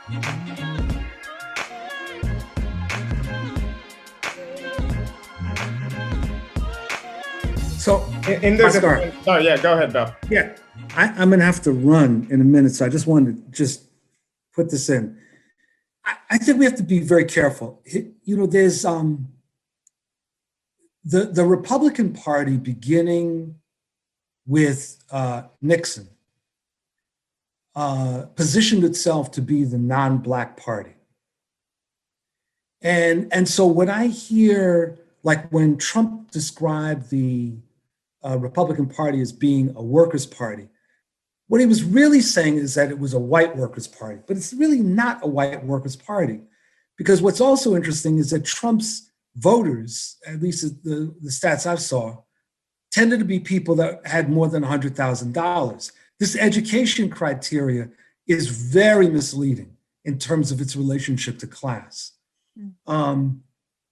So, oh yeah, go ahead, Bill. Yeah, I'm going to have to run in a minute, so I just wanted to put this in. I think we have to be very careful. You know, there's the Republican Party beginning with Nixon positioned itself to be the non-Black party. And so when I hear, like when Trump described the Republican Party as being a workers' party, what he was really saying is that it was a white workers' party, but it's really not a white workers' party. Because what's also interesting is that Trump's voters, at least the stats I saw, tended to be people that had more than $100,000. This education criteria is very misleading in terms of its relationship to class.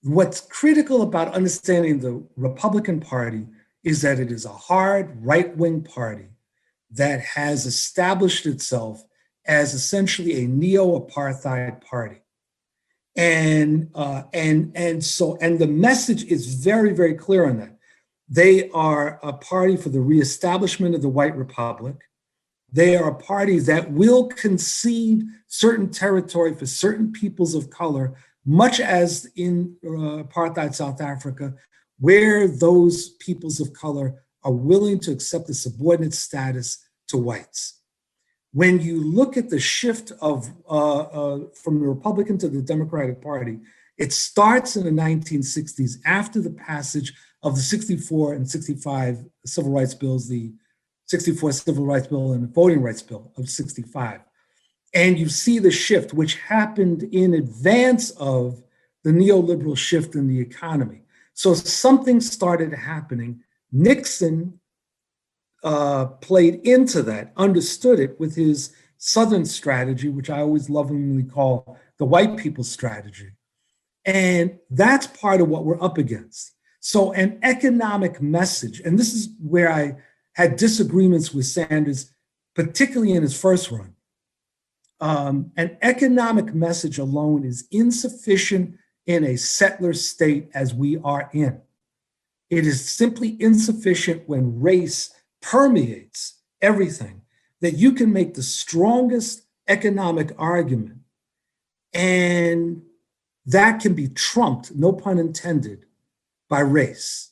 What's critical about understanding the Republican Party is that it is a hard right-wing party that has established itself as essentially a neo-apartheid party. And the message is very, very clear on that. They are a party for the reestablishment of the white republic. They are a party that will concede certain territory for certain peoples of color, much as in apartheid South Africa, where those peoples of color are willing to accept a subordinate status to whites. When you look at the shift of from the Republican to the Democratic Party, it starts in the 1960s after the passage of the 64 and 65 civil rights bills, the 64 Civil Rights Bill and the Voting Rights Bill of 65. And you see the shift, which happened in advance of the neoliberal shift in the economy. So something started happening. Nixon played into that, understood it with his Southern strategy, which I always lovingly call the white people's strategy. And that's part of what we're up against. So an economic message, and this is where I had disagreements with Sanders, particularly in his first run. An economic message alone is insufficient in a settler state as we are in. It is simply insufficient when race permeates everything, that you can make the strongest economic argument, and that can be trumped, no pun intended, by race.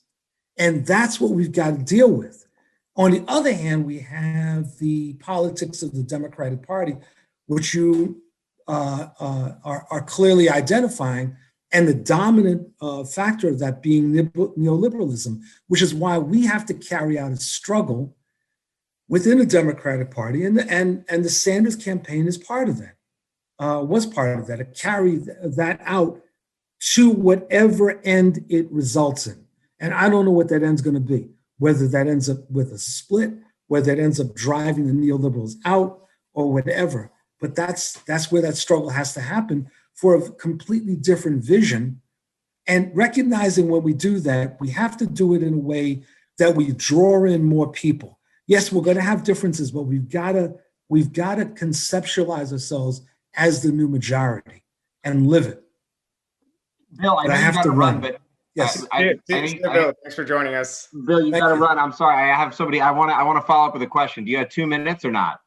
And that's what we've got to deal with. On the other hand, we have the politics of the Democratic Party, which you are clearly identifying, and the dominant factor of that being neoliberalism, which is why we have to carry out a struggle within the Democratic Party, and the Sanders campaign is part of that, was part of that. It carried that out to whatever end it results in. And I don't know what that end's going to be, whether that ends up with a split, whether it ends up driving the neoliberals out or whatever. But that's where that struggle has to happen for a completely different vision. And recognizing when we do that, we have to do it in a way that we draw in more people. Yes, we're going to have differences, but we've got to conceptualize ourselves as the new majority and live it. Bill, I have to run, but yes. Bill, thanks for joining us. Bill, you got to run. I'm sorry, I have somebody. I want to follow up with a question. Do you have 2 minutes or not?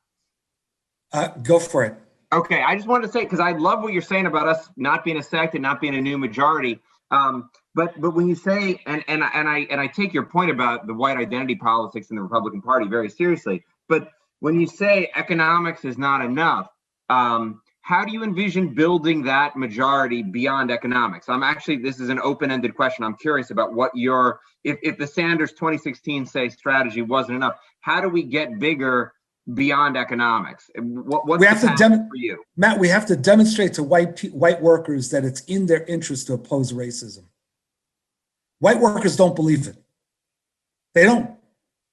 Go for it. Okay, I just wanted to say, because I love what you're saying about us not being a sect and not being a new majority. But when you say, and I take your point about the white identity politics in the Republican Party very seriously. But when you say economics is not enough, how do you envision building that majority beyond economics? This is an open-ended question. I'm curious about what if the Sanders 2016 strategy wasn't enough, how do we get bigger beyond economics? What's the path for you? Matt, we have to demonstrate to white workers that it's in their interest to oppose racism. White workers don't believe it. They don't.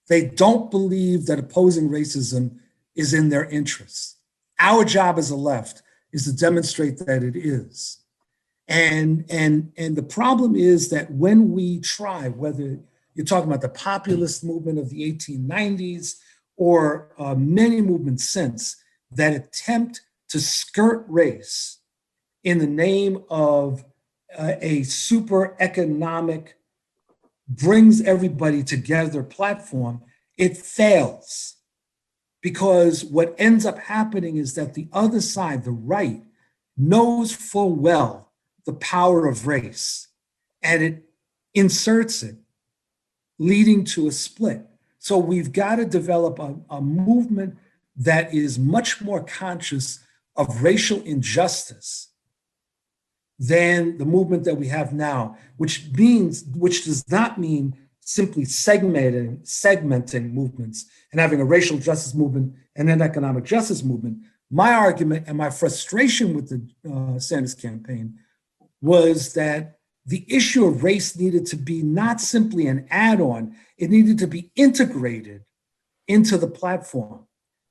They don't believe that opposing racism is in their interests. Our job as a left is to demonstrate that it is. And the problem is that when we try, whether you're talking about the populist movement of the 1890s or many movements since, that attempt to skirt race in the name of a super economic, brings everybody together platform, it fails. Because what ends up happening is that the other side, the right, knows full well the power of race, and it inserts it, leading to a split. So we've got to develop a movement that is much more conscious of racial injustice than the movement that we have now, which does not mean simply segmenting movements and having a racial justice movement and an economic justice movement. My argument and my frustration with the Sanders campaign was that the issue of race needed to be not simply an add-on, it needed to be integrated into the platform.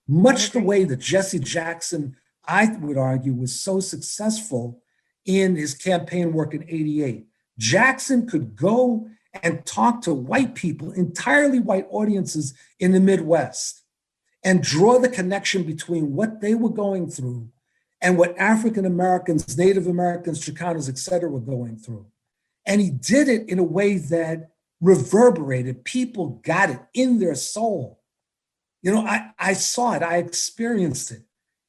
Much the way that Jesse Jackson, I would argue, was so successful in his campaign work in '88. Jackson could go and talk to white people, entirely white audiences in the Midwest, and draw the connection between what they were going through and what African Americans, Native Americans, Chicanos, et cetera, were going through. And he did it in a way that reverberated. People got it in their soul. You know, I saw it, I experienced it.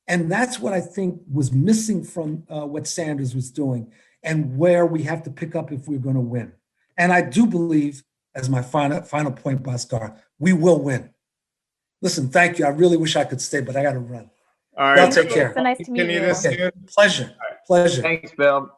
And that's what I think was missing from what Sanders was doing and where we have to pick up if we're going to win. And I do believe, as my final point, Bhaskar, we will win. Listen, thank you. I really wish I could stay, but I got to run. All right. Y'all take care. So nice to meet you. Okay. Pleasure. Pleasure. Thanks, Bill.